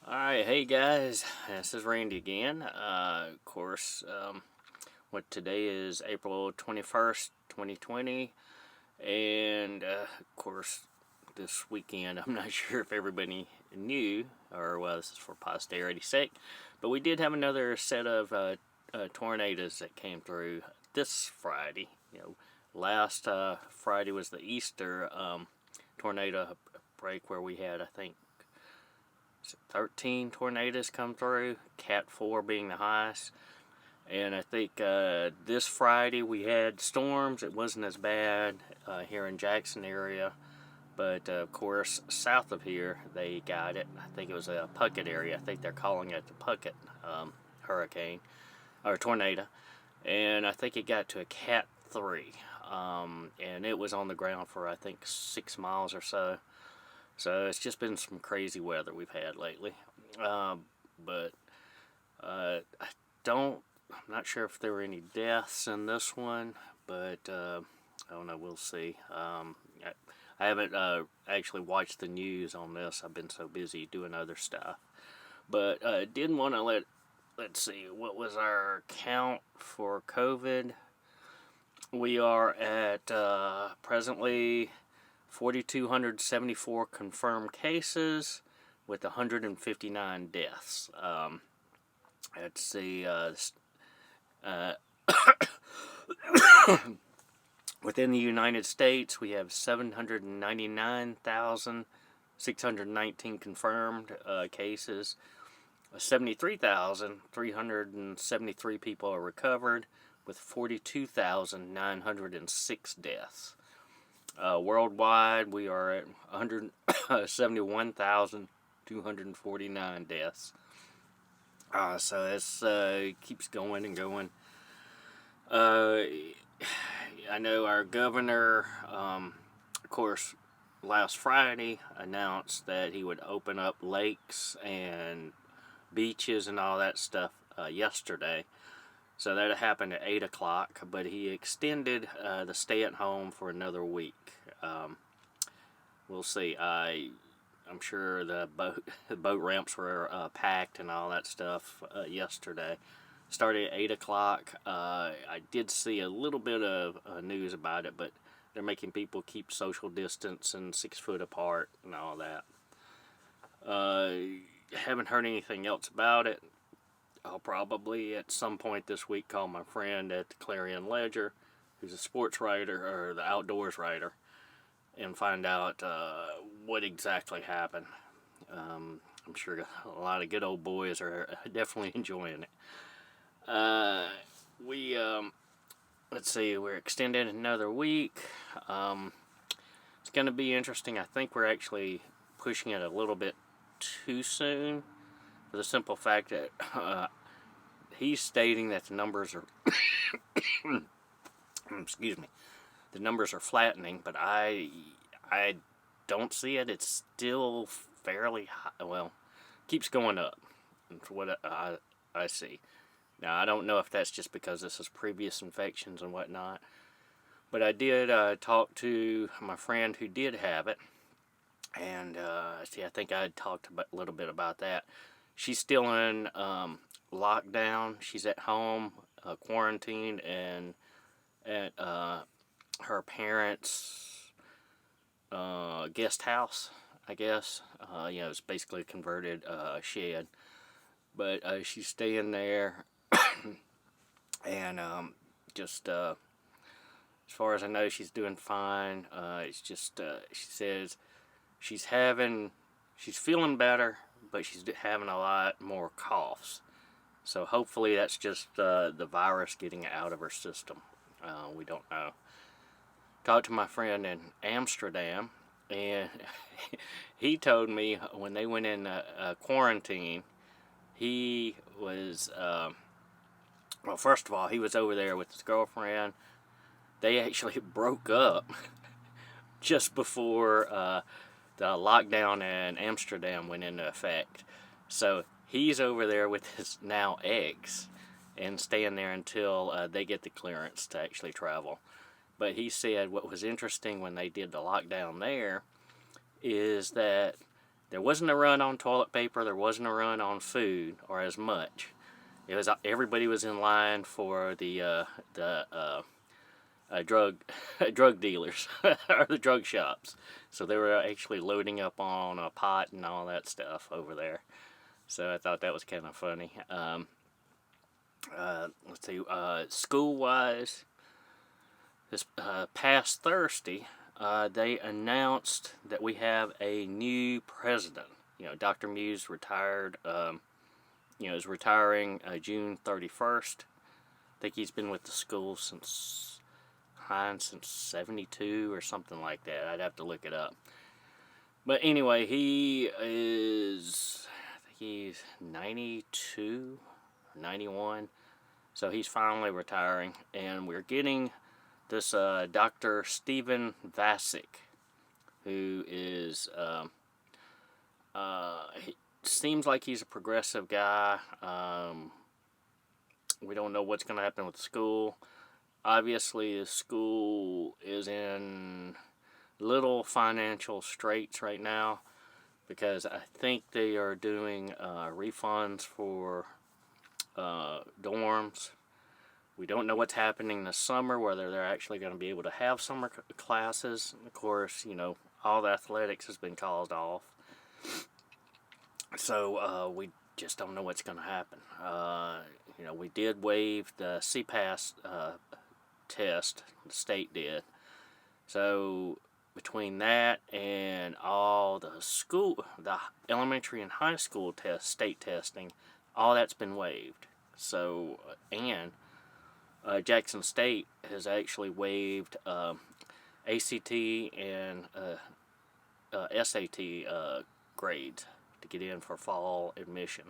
Alright, hey guys, this is Randy again. Of course, what today is April 21st, 2020, and of course, this weekend, I'm not sure if everybody knew, or well, this is for posterity's sake, but we did have another set of tornadoes that came through this Friday. Last Friday was the Easter tornado break where we had, I think, 13 tornadoes come through, Cat 4 being the highest. And I think this Friday we had storms. It wasn't as bad here in Jackson area, but of course south of here they got it. I think it was a Puckett area. I think they're calling it the Puckett hurricane or tornado, and I think it got to a Cat 3, and it was on the ground for I think 6 miles or so. So it's just been some crazy weather we've had lately. But I I'm not sure if there were any deaths in this one, but I don't know, we'll see. I haven't actually watched the news on this. I've been so busy doing other stuff. But did want to let's see, what was our count for COVID? We are at presently 4,274 confirmed cases with 159 deaths. Let's see, within the United States, we have 799,619 confirmed cases. 73,373 people are recovered, with 42,906 deaths. Worldwide, we are at 171,249 deaths. So this keeps going and going. I know our governor, of course, last Friday announced that he would open up lakes and beaches and all that stuff yesterday. So that happened at 8 o'clock, but he extended the stay-at-home for another week. We'll see. I'm sure the boat ramps were packed and all that stuff yesterday. Started at 8 o'clock. I did see a little bit of news about it, but they're making people keep social distance and 6 foot apart and all that. Haven't heard anything else about it. I'll probably at some point this week call my friend at the Clarion Ledger, who's a sports writer or the outdoors writer, and find out what exactly happened. I'm sure a lot of good old boys are definitely enjoying it. Let's see, we're extending another week. It's going to be interesting. I think we're actually pushing it a little bit too soon, for the simple fact that he's stating that the numbers are excuse me, the numbers are flattening, but I don't see it. It's still fairly high. Well, keeps going up for what I see. Now, I don't know if that's just because this is previous infections and whatnot, but I did talk to my friend who did have it, and I think I had talked a little bit about that. She's still in lockdown. She's at home, quarantined, and at her parents' guest house, I guess. It's basically a converted shed. But she's staying there, and just as far as I know, she's doing fine. It's just she says she's feeling better, but she's having a lot more coughs. So hopefully that's just the virus getting out of her system. We don't know. Talked to my friend in Amsterdam, and he told me when they went in quarantine, he was, well, first of all, he was over there with his girlfriend. They actually broke up just before the lockdown in Amsterdam went into effect. So he's over there with his now ex and staying there until they get the clearance to actually travel. But he said what was interesting when they did the lockdown there is that there wasn't a run on toilet paper, there wasn't a run on food, or as much. It was everybody was in line for the drug drug dealers or the drug shops. So they were actually loading up on a pot and all that stuff over there. So I thought that was kind of funny. Let's see, school-wise, this past Thursday, they announced that we have a new president. You know, Dr. Muse retired, is retiring June 31st. I think he's been with the school since 72 or something like that. I'd have to look it up. But anyway, I think he's 92, 91. So he's finally retiring, and we're getting this Dr. Stephen Vasic, who is, he seems like he's a progressive guy. We don't know what's going to happen with the school. Obviously, the school is in little financial straits right now because I think they are doing refunds for dorms. We don't know what's happening this summer, whether they're actually going to be able to have summer classes. Of course, all the athletics has been called off. So we just don't know what's going to happen. We did waive the CPAS test, the state did. So between that and all the elementary and high school state testing, all that's been waived. So, and Jackson State has actually waived ACT and SAT grades to get in for fall admission.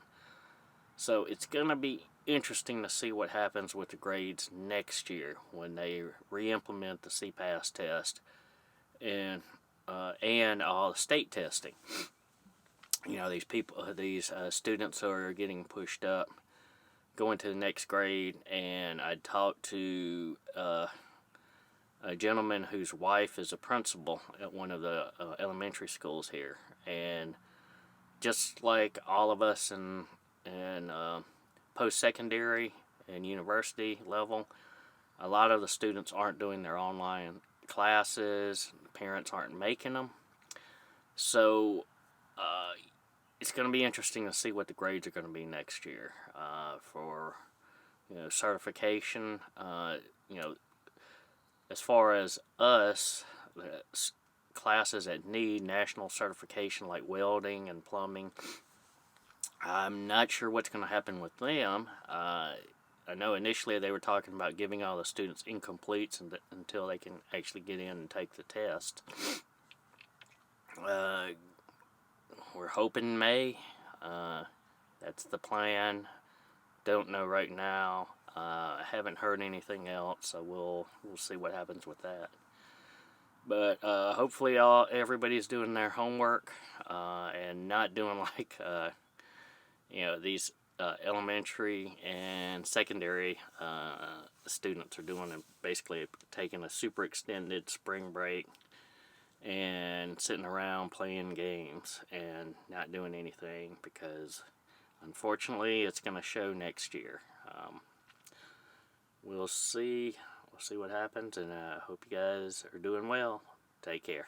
So it's going to be interesting to see what happens with the grades next year when they re-implement the CPAS test and all the state testing. These students are getting pushed up, going to the next grade, and I talked to a gentleman whose wife is a principal at one of the elementary schools here, and just like all of us in post-secondary and university level, a lot of the students aren't doing their online classes. Parents aren't making them. So it's going to be interesting to see what the grades are going to be next year for certification. As far as us, classes that need national certification like welding and plumbing, I'm not sure what's going to happen with them. I know initially they were talking about giving all the students incompletes until they can actually get in and take the test. We're hoping May. That's the plan. Don't know right now. I haven't heard anything else, so we'll see what happens with that. But hopefully everybody's doing their homework and not doing like these elementary and secondary students are doing, and basically taking a super extended spring break and sitting around playing games and not doing anything, because unfortunately it's going to show next year. We'll see what happens, and I hope you guys are doing well. Take care.